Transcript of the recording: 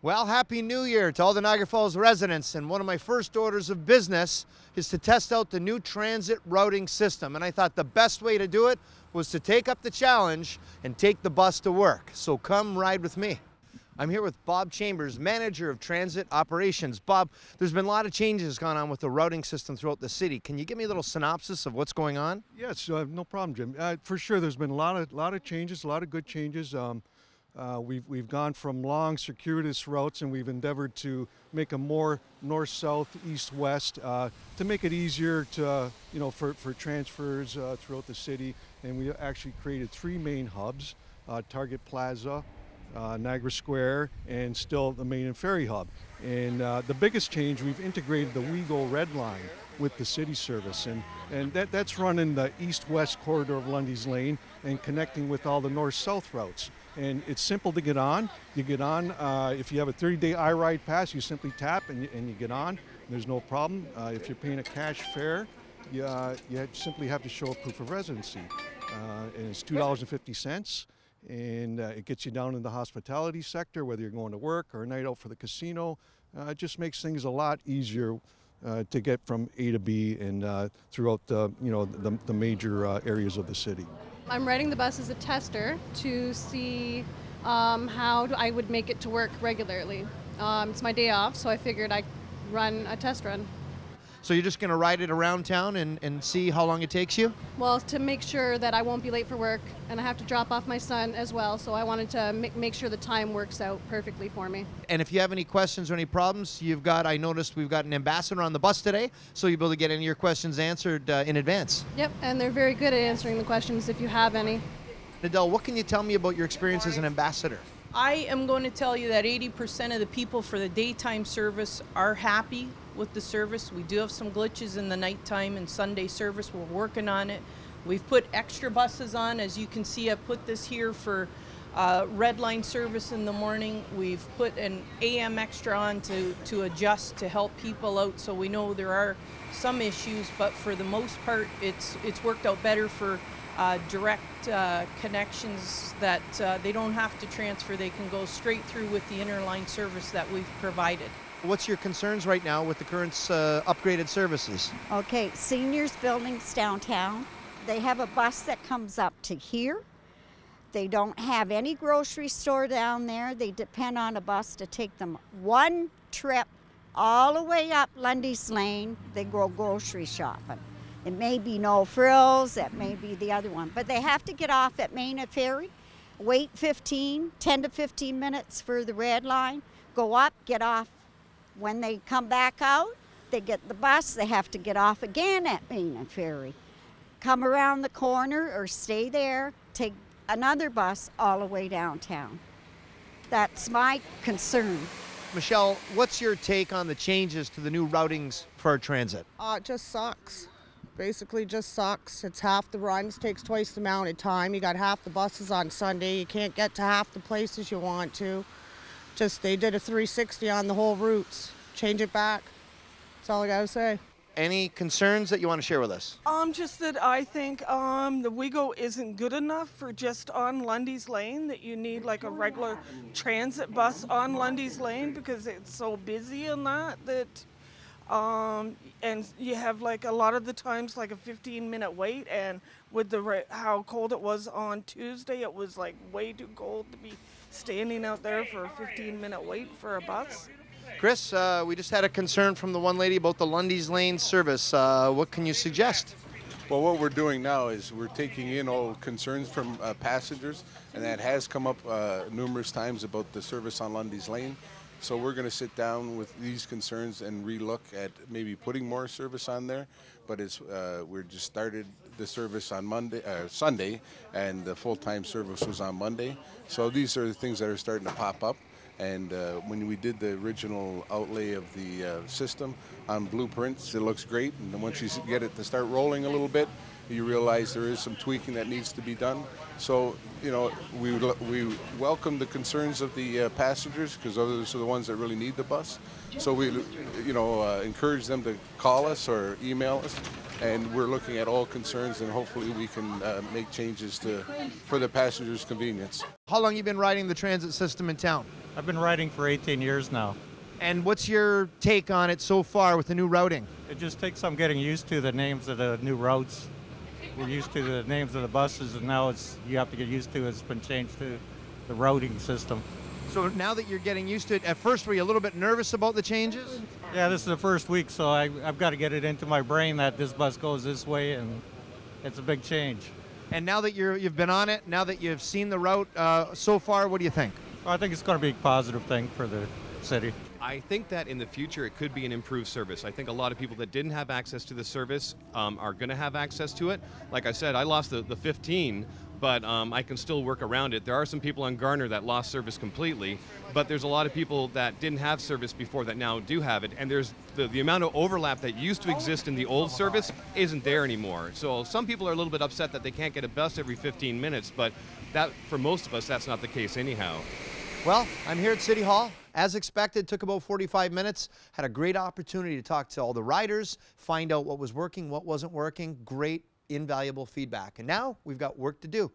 Well, Happy New Year to all the Niagara Falls residents, and one of my first orders of business is to test out the new transit routing system, and I thought the best way to do it was to take up the challenge and take the bus to work. So come ride with me. I'm here with Bob Chambers, manager of transit operations. Bob, there's been a lot of changes going on with the routing system throughout the city. Can you give me a little synopsis of what's going on? Yes, no problem, Jim. For sure, there's been a lot of changes, a lot of good changes. We've gone from long, circuitous routes, and we've endeavored to make them more north-south, east-west, to make it easier to, for transfers throughout the city. And we actually created 3 main hubs: Target Plaza, Niagara Square, and still the main and ferry hub. And the biggest change, we've integrated the WeGo Red Line with the city service, and that's running the east-west corridor of Lundy's Lane and connecting with all the north-south routes. And it's simple to get on. You get on, if you have a 30-day iRide pass, you simply tap and you get on. There's no problem. If you're paying a cash fare, you simply have to show a proof of residency. And it's $2.50. And it gets you down in the hospitality sector, whether you're going to work or a night out for the casino. It just makes things a lot easier to get from A to B and throughout the major areas of the city. I'm riding the bus as a tester to see how I would make it to work regularly. It's my day off, so I figured I'd run a test run. So you're just going to ride it around town and see how long it takes you? Well, to make sure that I won't be late for work, and I have to drop off my son as well, so I wanted to make sure the time works out perfectly for me. And if you have any questions or any problems, I noticed we've got an ambassador on the bus today, so you'll be able to get any of your questions answered in advance. Yep, and they're very good at answering the questions if you have any. Adele, what can you tell me about your experience as an ambassador? I am going to tell you that 80% of the people for the daytime service are happy with the service. We do have some glitches in the nighttime and Sunday service. We're working on it. We've put extra buses on. As you can see, I've put this here for red line service in the morning. We've put an AM extra on to adjust to help people out. So we know there are some issues, but for the most part, it's worked out better for direct connections that they don't have to transfer. They can go straight through with the interline service that we've provided. What's your concerns right now with the current upgraded services? Okay, seniors buildings downtown. They have a bus that comes up to here. They don't have any grocery store down there. They depend on a bus to take them one trip all the way up Lundy's Lane. They go grocery shopping. It may be No Frills, it may be the other one, but they have to get off at Main and Ferry, wait 10 to 15 minutes for the red line, go up, get off. When they come back out, they get the bus, they have to get off again at Main and Ferry, come around the corner or stay there, take another bus all the way downtown. That's my concern. Michelle, what's your take on the changes to the new routings for our transit? It just sucks. Basically just sucks. It's half the runs, takes twice the amount of time. You got half the buses on Sunday. You can't get to half the places you want to. They did a 360 on the whole routes. Change it back. That's all I gotta say. Any concerns that you want to share with us? Just that I think the WeGo isn't good enough for just on Lundy's Lane, that you need like a regular transit bus on Lundy's Lane because it's so busy in that and you have like a lot of the times like a 15-minute wait, and with how cold it was on Tuesday, it was like way too cold to be standing out there for a 15-minute wait for a bus. Chris, we just had a concern from the one lady about the Lundy's Lane service. What can you suggest? Well, what we're doing now is we're taking in all concerns from passengers, and that has come up numerous times about the service on Lundy's Lane. So we're going to sit down with these concerns and relook at maybe putting more service on there. But we're just started the service on Sunday, and the full-time service was on Monday. So these are the things that are starting to pop up. And when we did the original outlay of the system on blueprints, it looks great. And then once you get it to start rolling a little bit, you realize there is some tweaking that needs to be done. So, we welcome the concerns of the passengers, because those are the ones that really need the bus. So we, encourage them to call us or email us, and we're looking at all concerns, and hopefully we can make changes for the passengers' convenience. How long have you been riding the transit system in town? I've been riding for 18 years now. And what's your take on it so far with the new routing? It just takes some getting used to the names of the new routes. We're used to the names of the buses, and now you have to get used to it's been changed to the routing system. So now that you're getting used to it, at first were you a little bit nervous about the changes? Yeah, this is the first week, so I've got to get it into my brain that this bus goes this way, and it's a big change. And now that you've been on it, now that you've seen the route so far, what do you think? Well, I think it's going to be a positive thing for the city. I think that in the future it could be an improved service. I think a lot of people that didn't have access to the service are going to have access to it. Like I said, I lost the 15, but I can still work around it. There are some people on Garner that lost service completely, but there's a lot of people that didn't have service before that now do have it, and there's the amount of overlap that used to exist in the old service isn't there anymore. So some people are a little bit upset that they can't get a bus every 15 minutes, but that, for most of us, that's not the case anyhow. Well, I'm here at City Hall. As expected, took about 45 minutes. Had a great opportunity to talk to all the riders, find out what was working, what wasn't working. Great, invaluable feedback. And now we've got work to do.